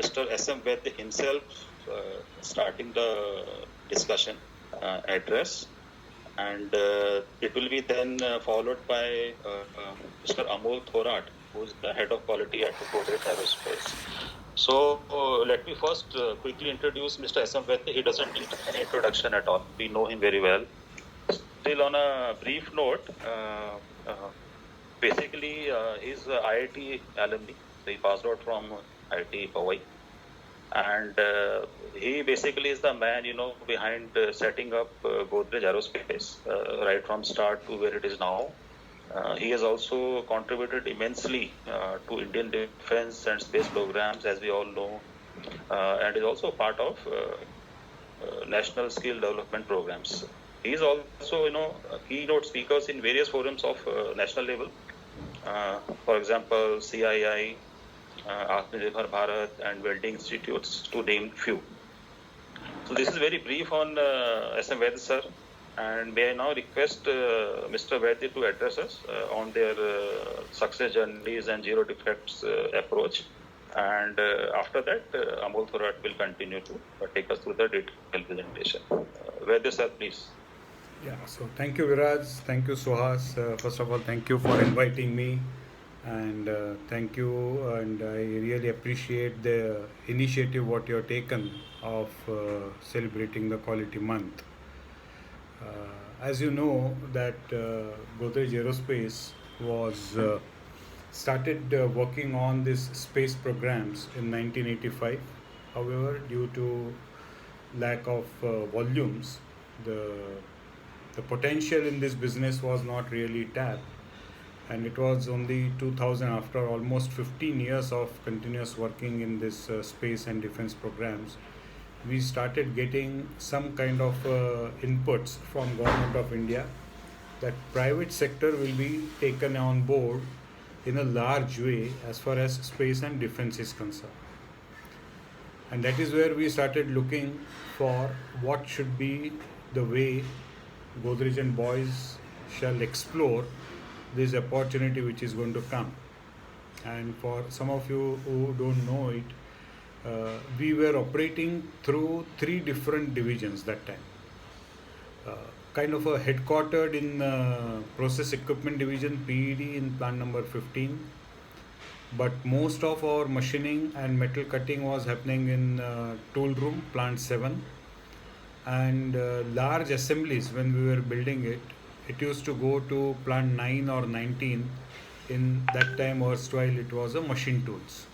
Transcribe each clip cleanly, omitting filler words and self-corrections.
Mr. S.M. Ved himself starting the discussion address, and it will be then followed by Mr. Amol Thorat, who is the head of quality at Godrej Aerospace. So let me first quickly introduce Mr. S.M. Ved. He doesn't need any introduction at all. We know him very well. Still, on a brief note, basically he's IIT alumni. So he passed out from IIT Powai. And he basically is the man, behind setting up Godrej Aerospace right from start to where it is now. He has also contributed immensely to Indian defense and space programs, as we all know, and is also part of national skill development programs. He is also, keynote speakers in various forums of national level. For example, CII, Atmanirbhar Bharat, and welding institutes, to name few. So this is very brief on SM Ved sir, and may I now request Mr. Ved to address us on their success journeys and zero defects approach. And after that, Amol Thorat will continue to take us through the detailed presentation. Ved sir, please. Yeah, so thank you, Viraj. Thank you, Suhas. First of all, thank you for inviting me, and thank you. And I really appreciate the initiative what you have taken of celebrating the Quality Month. As you know, that Godrej Aerospace was started working on these space programs in 1985. However, due to lack of volumes, the potential in this business was not really tapped, and it was only 2000, after almost 15 years of continuous working in this space and defense programs, we started getting some kind of inputs from government of India that private sector will be taken on board in a large way as far as space and defense is concerned. And that is where we started looking for what should be the way Godrej and boys shall explore this opportunity which is going to come. And for some of you who don't know it, we were operating through 3 different divisions that time. Kind of a headquartered in process equipment division, PED, in plant number 15. But most of our machining and metal cutting was happening in tool room, plant 7. And large assemblies, when we were building it, it used to go to plant 9 or 19. In that time, erstwhile, it was a machine tools.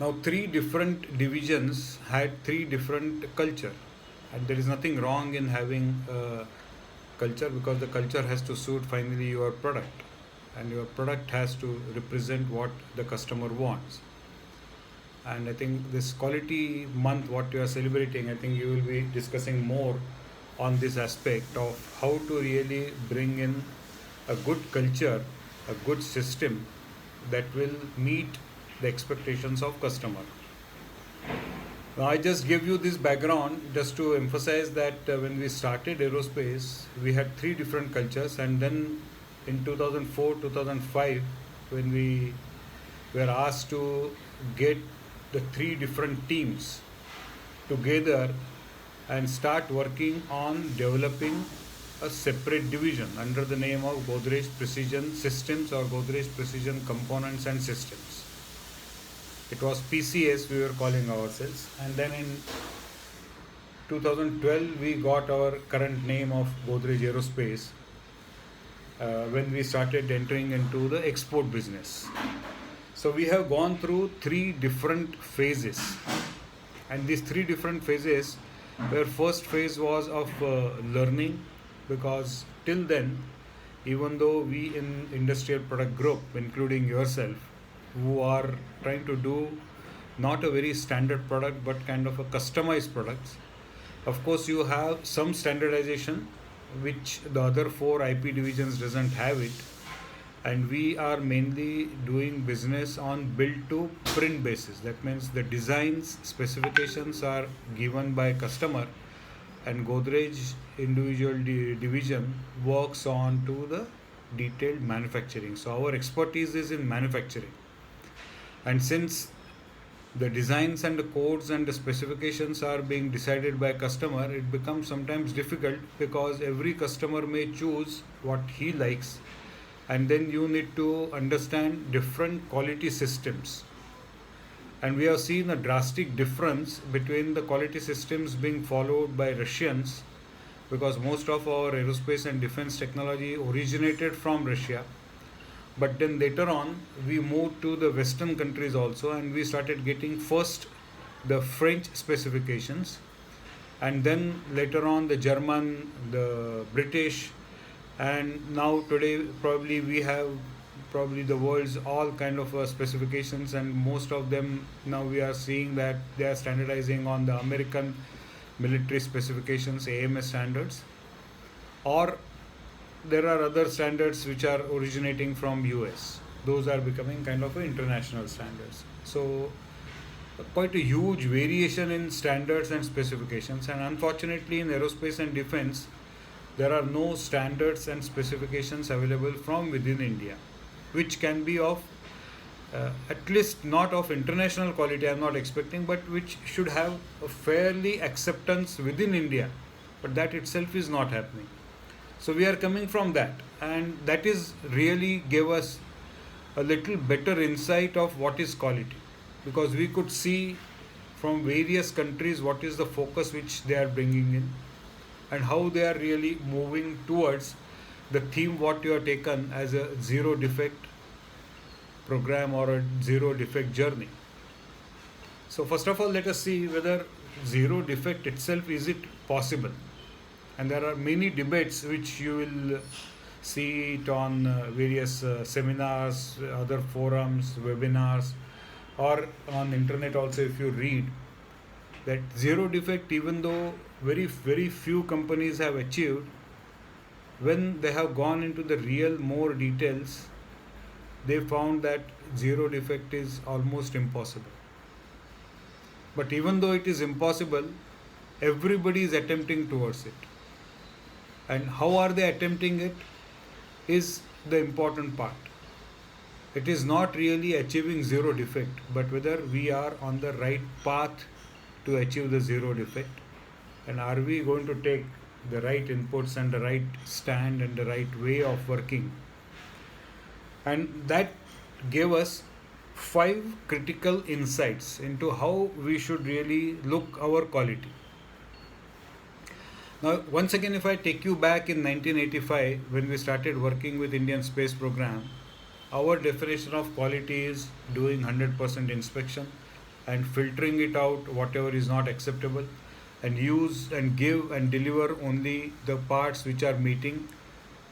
Now, 3 different divisions had 3 different culture, and there is nothing wrong in having culture, because the culture has to suit finally your product, and your product has to represent what the customer wants. And I think this Quality Month, what you are celebrating, I think you will be discussing more on this aspect of how to really bring in a good culture, a good system that will meet the expectations of customer. Now, I just give you this background just to emphasize that when we started aerospace, we had 3 different cultures, and then in 2004, 2005, when we were asked to get the 3 different teams together and start working on developing a separate division under the name of Godrej Precision Systems or Godrej Precision Components and Systems. It was PCS we were calling ourselves, and then in 2012 we got our current name of Godrej Aerospace when we started entering into the export business. So we have gone through 3 different phases, and these 3 different phases, where first phase was of learning, because till then, even though we in industrial product group, including yourself, who are trying to do not a very standard product but kind of a customized products, of course you have some standardization which the other 4 IP divisions doesn't have it. And we are mainly doing business on build to print basis. That means the designs, specifications are given by customer, and Godrej individual division works on to the detailed manufacturing. So our expertise is in manufacturing. And since the designs and the codes and the specifications are being decided by customer, it becomes sometimes difficult because every customer may choose what he likes, and then you need to understand different quality systems. And we have seen a drastic difference between the quality systems being followed by Russians, because most of our aerospace and defense technology originated from Russia. But then later on, we moved to the Western countries also, and we started getting first the French specifications, and then later on the German, the British, and now today probably we have probably the world's all kind of specifications, and most of them now we are seeing that they are standardizing on the American military specifications, AMS standards, or there are other standards which are originating from US. Those are becoming kind of international standards. So quite a huge variation in standards and specifications, and unfortunately in aerospace and defense there are no standards and specifications available from within India, which can be of at least not of international quality, I'm not expecting, but which should have a fairly acceptance within India. But that itself is not happening. So we are coming from that, and that is really gave us a little better insight of what is quality, because we could see from various countries what is the focus which they are bringing in, and how they are really moving towards the theme what you have taken as a zero defect program or a zero defect journey. So first of all, let us see whether zero defect itself, is it possible? And there are many debates which you will see it on various seminars, other forums, webinars, or on internet also. If you read that zero defect, even though very few companies have achieved, when they have gone into the real more details, they found that zero defect is almost impossible. But even though it is impossible, everybody is attempting towards it. And how are they attempting it is the important part. It is not really achieving zero defect, but whether we are on the right path to achieve the zero defect, and are we going to take the right inputs and the right stand and the right way of working. And that gave us 5 critical insights into how we should really look our quality. Now, once again, if I take you back in 1985, when we started working with Indian Space Program, our definition of quality is doing 100% inspection and filtering it out, whatever is not acceptable, and use and give and deliver only the parts which are meeting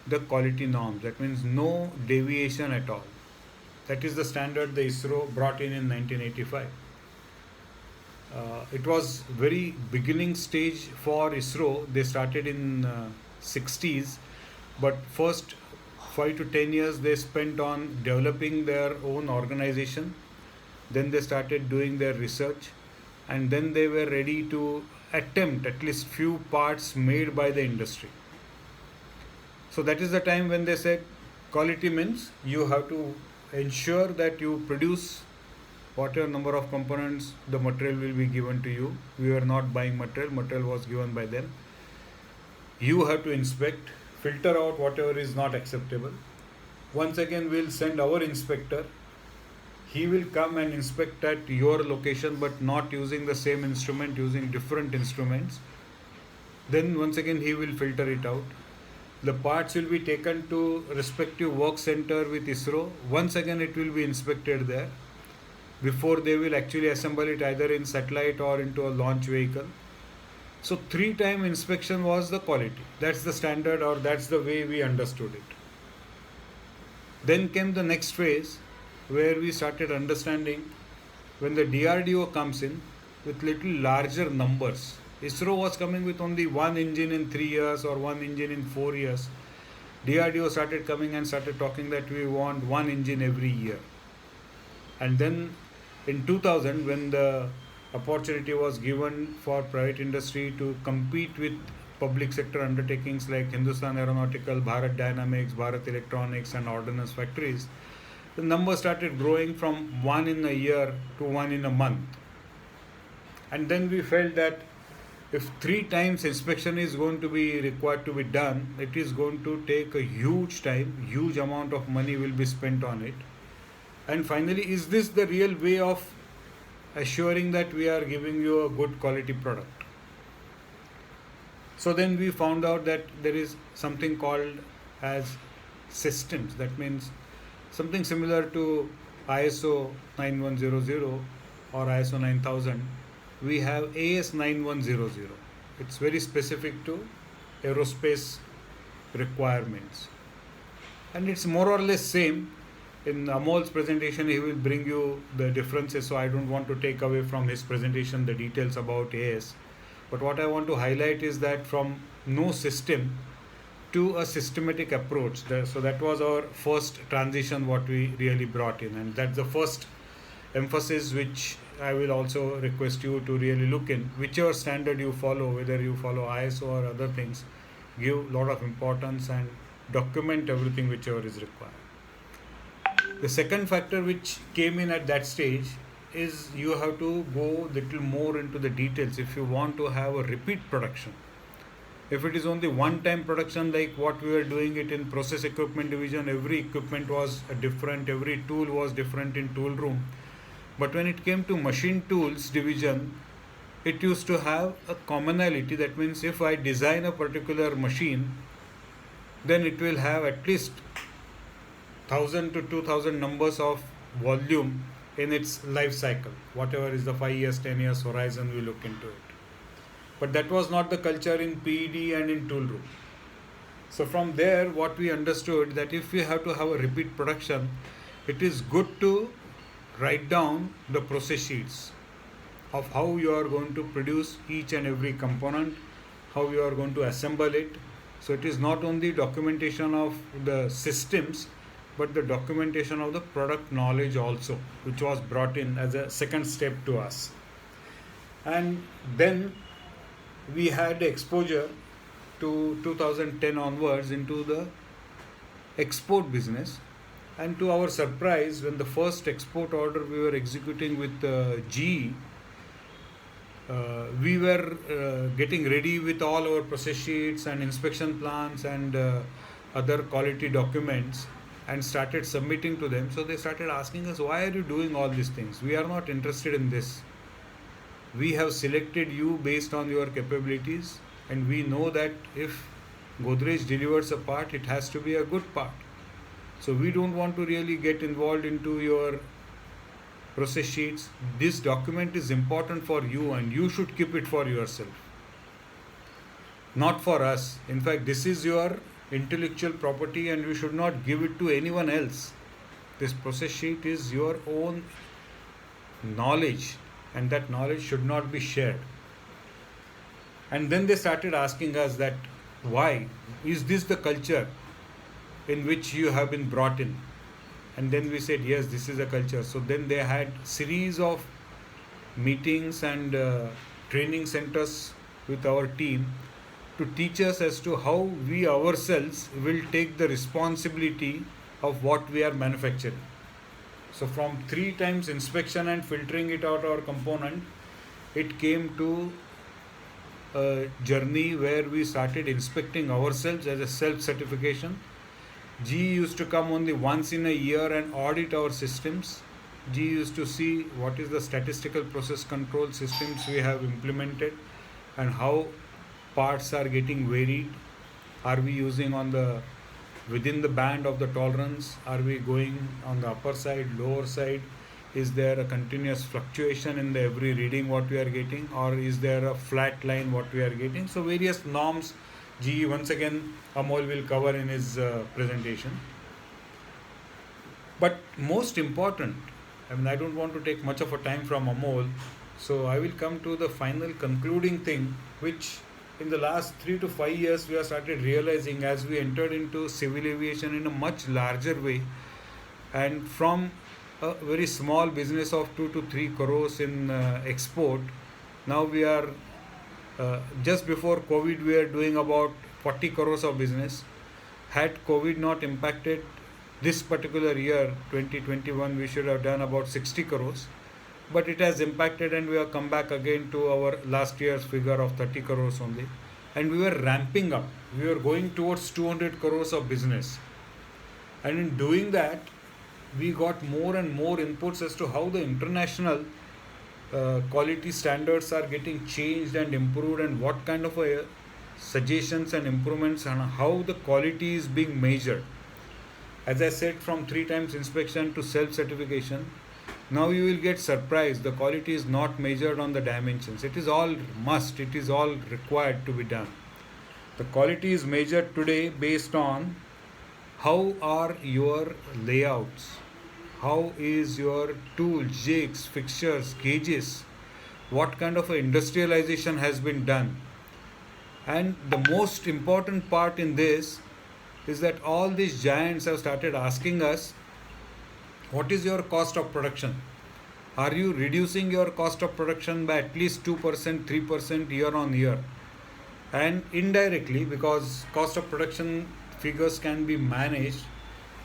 the quality norms. That means no deviation at all. That is the standard the ISRO brought in 1985. It was very beginning stage for ISRO. They started in 60s, but first 5 to 10 years they spent on developing their own organization. Then they started doing their research, and then they were ready to attempt at least few parts made by the industry. So that is the time when they said quality means you have to ensure that you produce whatever number of components, the material will be given to you. We were not buying material was given by them. You have to inspect, filter out whatever is not acceptable. Once again, we'll send our inspector. He will come and inspect at your location, but not using the same instrument, using different instruments. Then once again he will filter it out. The parts will be taken to respective work center with ISRO. Once again it will be inspected there before they will actually assemble it either in satellite or into a launch vehicle. So 3-time inspection was the quality. That's the standard, or that's the way we understood it. Then came the next phase where we started understanding when the DRDO comes in with little larger numbers. ISRO was coming with only 1 engine in 3 years or 1 engine in 4 years. DRDO started coming and started talking that we want 1 engine every year. And then in 2000, when the opportunity was given for private industry to compete with public sector undertakings like Hindustan Aeronautical, Bharat Dynamics, Bharat Electronics and Ordnance Factories, the number started growing from 1 in a year to 1 in a month. And then we felt that if 3 times inspection is going to be required to be done, it is going to take a huge time, huge amount of money will be spent on it. And finally, is this the real way of assuring that we are giving you a good quality product? So then we found out that there is something called as systems. That means something similar to ISO 9100 or ISO 9000. We have AS 9100. It's very specific to aerospace requirements. And it's more or less same. In Amol's presentation, he will bring you the differences, so I don't want to take away from his presentation the details about AS. But what I want to highlight is that from no system to a systematic approach. So that was our first transition what we really brought in, and that's the first emphasis which I will also request you to really look in. Whichever standard you follow, whether you follow ISO or other things, give a lot of importance and document everything whichever is required. The second factor which came in at that stage is you have to go little more into the details if you want to have a repeat production. If it is only one time production like what we were doing it in process equipment division, every equipment was different, every tool was different in tool room. But when it came to machine tools division, it used to have a commonality. That means if I design a particular machine, then it will have at least 1000 to 2000 numbers of volume in its life cycle, whatever is the 5 years, 10 years horizon we look into it. But that was not the culture in PED and in tool room. So from there, what we understood that if we have to have a repeat production, it is good to write down the process sheets of how you are going to produce each and every component, how you are going to assemble it. So it is not only documentation of the systems, but the documentation of the product knowledge also, which was brought in as a second step to us. And then we had exposure to 2010 onwards into the export business. And to our surprise, when the first export order we were executing with GE, we were getting ready with all our process sheets and inspection plans and other quality documents and started submitting to them. So they started asking us, why are you doing all these things? We are not interested in this. We have selected you based on your capabilities, and we know that if Godrej delivers a part, it has to be a good part. So we don't want to really get involved into your process sheets. This document is important for you and you should keep it for yourself, not for us. In fact, this is your intellectual property and you should not give it to anyone else. This process sheet is your own knowledge and that knowledge should not be shared. And then they started asking us that why? Is this the culture in which you have been brought in? And then we said, yes, this is a culture. So then they had series of meetings and training centers with our team to teach us as to how we ourselves will take the responsibility of what we are manufacturing. So from 3 times inspection and filtering it out our component, it came to a journey where we started inspecting ourselves as a self-certification. GE used to come only once in a year and audit our systems. GE used to see what is the statistical process control systems we have implemented and how parts are getting varied. Are we using within the band of the tolerance? Are we going on the upper side, lower side? Is there a continuous fluctuation in the every reading what we are getting, or is there a flat line what we are getting? So various norms GE once again Amol will cover in his presentation. But most important, I don't want to take much of a time from Amol, so I will come to the final concluding thing, which in the last 3 to 5 years we have started realizing as we entered into civil aviation in a much larger way, and from a very small business of 2 to 3 crores in export, now we are just before COVID we are doing about 40 crores of business. Had COVID not impacted, this particular year 2021 we should have done about 60 crores, but it has impacted and we have come back again to our last year's figure of 30 crores only, and we were ramping up, we were going towards 200 crores of business. And in doing that, we got more and more inputs as to how the international quality standards are getting changed and improved, and what kind of suggestions and improvements on how the quality is being measured. As I said, from 3 times inspection to self certification, now you will get surprised. The quality is not measured on the dimensions. It is all must, it is all required to be done. The quality is measured today based on how are your layouts, how is your tools, jigs, fixtures, gauges, what kind of industrialization has been done. And the most important part in this is that all these giants have started asking us, what is your cost of production? Are you reducing your cost of production by at least 2%, 3% year on year? And indirectly, because cost of production figures can be managed,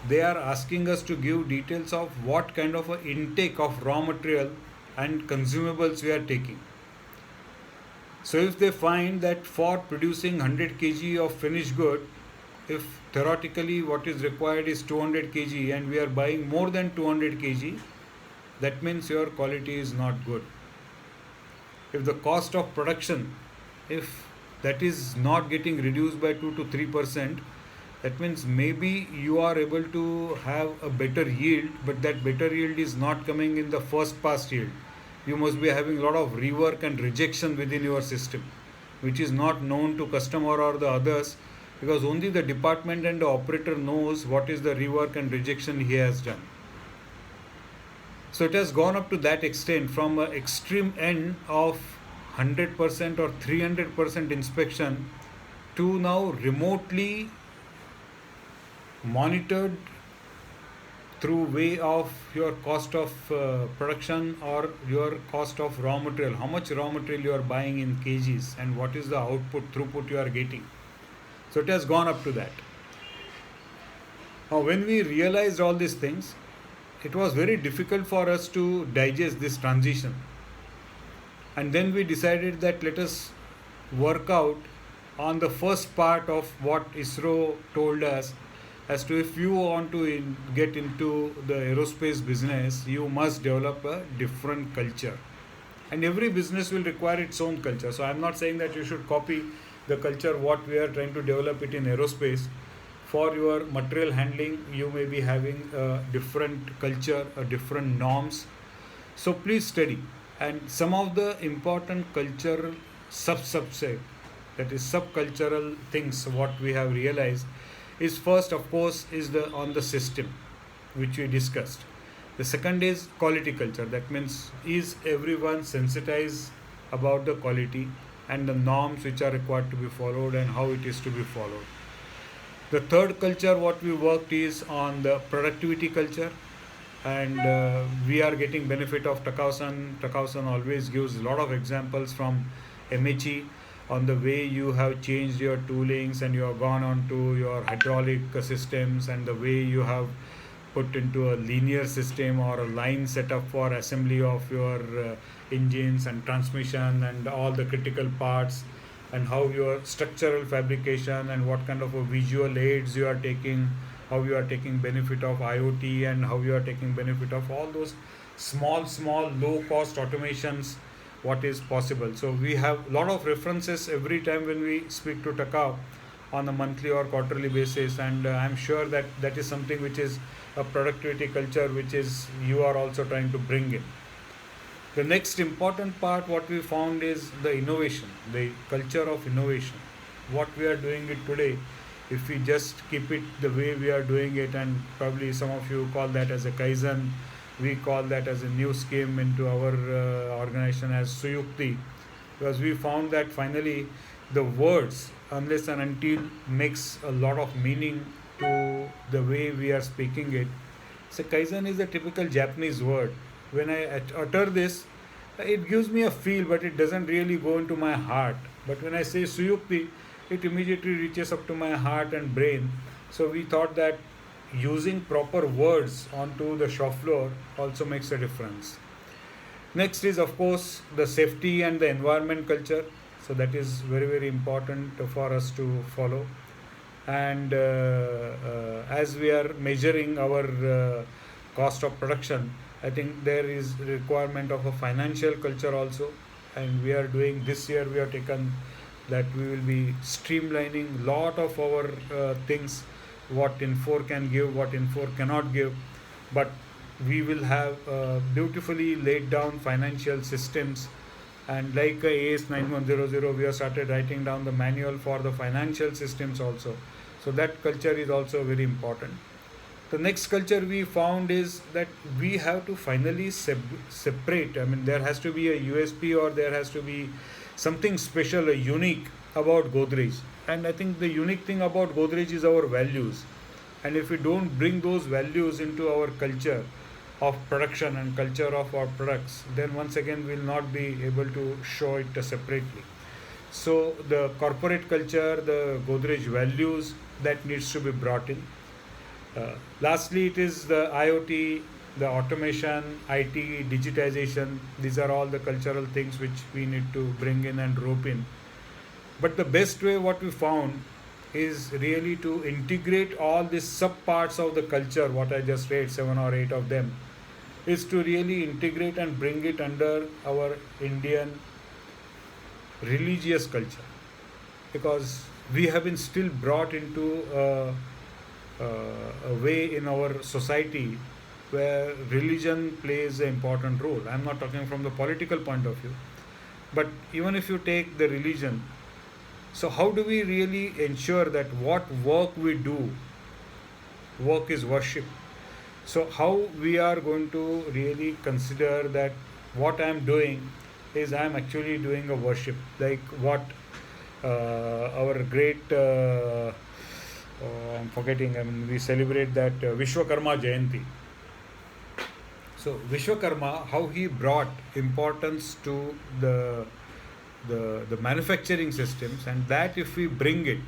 they are asking us to give details of what kind of a intake of raw material and consumables we are taking. So if they find that for producing 100 kg of finished good, if theoretically what is required is 200 kg and we are buying more than 200 kg, that means your quality is not good. If the cost of production, if that is not getting reduced by 2 to 3%, that means maybe you are able to have a better yield, but that better yield is not coming in the first pass yield. You must be having a lot of rework and rejection within your system, which is not known to customer or the others, because only the department and the operator knows what is the rework and rejection he has done. So it has gone up to that extent, from an extreme end of 100% or 300% inspection to now remotely monitored through way of your cost of production or your cost of raw material, how much raw material you are buying in kgs and what is the output throughput you are getting. So it has gone up to that. Now when we realized all these things, it was very difficult for us to digest this transition, and then we decided that let us work out on the first part of what ISRO told us, as to if you want to get into the aerospace business, you must develop a different culture. And every business will require its own culture. So I'm not saying that you should copy the culture what we are trying to develop it in aerospace. For your material handling, you may be having a different culture, a different norms. So please study. And some of the important cultural subset, that is subcultural things, what we have realized is, first of course is the on the system which we discussed. The second is quality culture. That means, is everyone sensitized about the quality and the norms which are required to be followed and how it is to be followed. The third culture what we worked is on the productivity culture, and we are getting benefit of Takao-san. Takao-san always gives a lot of examples from MHE on the way you have changed your toolings and you have gone on to your hydraulic systems, and the way you have put into a linear system or a line setup for assembly of your engines and transmission and all the critical parts, and how your structural fabrication and what kind of a visual aids you are taking, how you are taking benefit of IoT, and how you are taking benefit of all those small low cost automations, what is possible. So we have a lot of references every time when we speak to Takao on a monthly or quarterly basis, and I'm sure that that is something which is a productivity culture which is you are also trying to bring in. The next important part what we found is the innovation, the culture of innovation. What we are doing it today, if we just keep it the way we are doing it, and probably some of you call that as a Kaizen, we call that as a new scheme into our organization as Suyukti, because we found that finally the words, unless and until, makes a lot of meaning to the way we are speaking it. So Kaizen is a typical Japanese word. When I utter this, it gives me a feel, but it doesn't really go into my heart. But when I say Suyukti, it immediately reaches up to my heart and brain. So we thought that using proper words onto the shop floor also makes a difference. Next is, of course, the safety and the environment culture. So that is very, very important for us to follow. And as we are measuring our cost of production, I think there is requirement of a financial culture also. And we are doing this year, we have taken that we will be streamlining lot of our things, what Infor can give, what Infor cannot give, but we will have beautifully laid down financial systems. And like AS 9100, we have started writing down the manual for the financial systems also. So that culture is also very important. The next culture we found is that we have to finally separate. I mean, there has to be a USP, or there has to be something special, a unique about Godrej. And I think the unique thing about Godrej is our values. And if we don't bring those values into our culture of production and culture of our products, then once again we'll not be able to show it separately. So the corporate culture, the Godrej values, that needs to be brought in. Lastly, it is the IoT, the automation, IT, digitization. These are all the cultural things which we need to bring in and rope in. But the best way, what we found, is really to integrate all these sub parts of the culture, what I just read, 7 or 8 of them, is to really integrate and bring it under our Indian religious culture. Because we have been still brought into a way in our society where religion plays an important role. I'm not talking from the political point of view, but even if you take the religion, so how do we really ensure that what work we do, work is worship? So how we are going to really consider that what I'm doing is I'm actually doing a worship, like what our great I'm forgetting. I mean, we celebrate that Vishwakarma Jayanti. So Vishwakarma, how he brought importance to the manufacturing systems, and that if we bring it,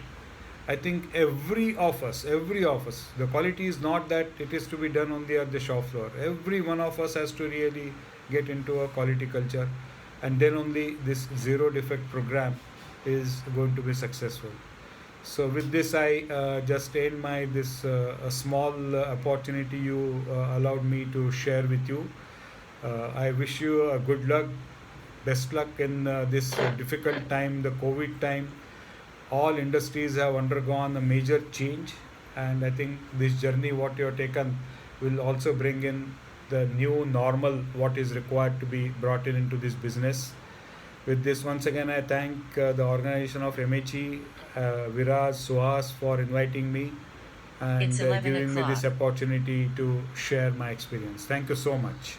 I think every of us, the quality is not that it is to be done only at the shop floor. Every one of us has to really get into a quality culture, and then only this zero defect program is going to be successful. So with this, I just end my this a small opportunity you allowed me to share with you. I wish you good luck, best luck in this difficult time, the COVID time. All industries have undergone a major change, and I think this journey what you have taken will also bring in the new normal what is required to be brought in into this business. With this, once again, I thank the organization of MHE, Viraz, Suhas for inviting me and It's 11 giving me this o'clock. opportunity to share my experience. Thank you so much.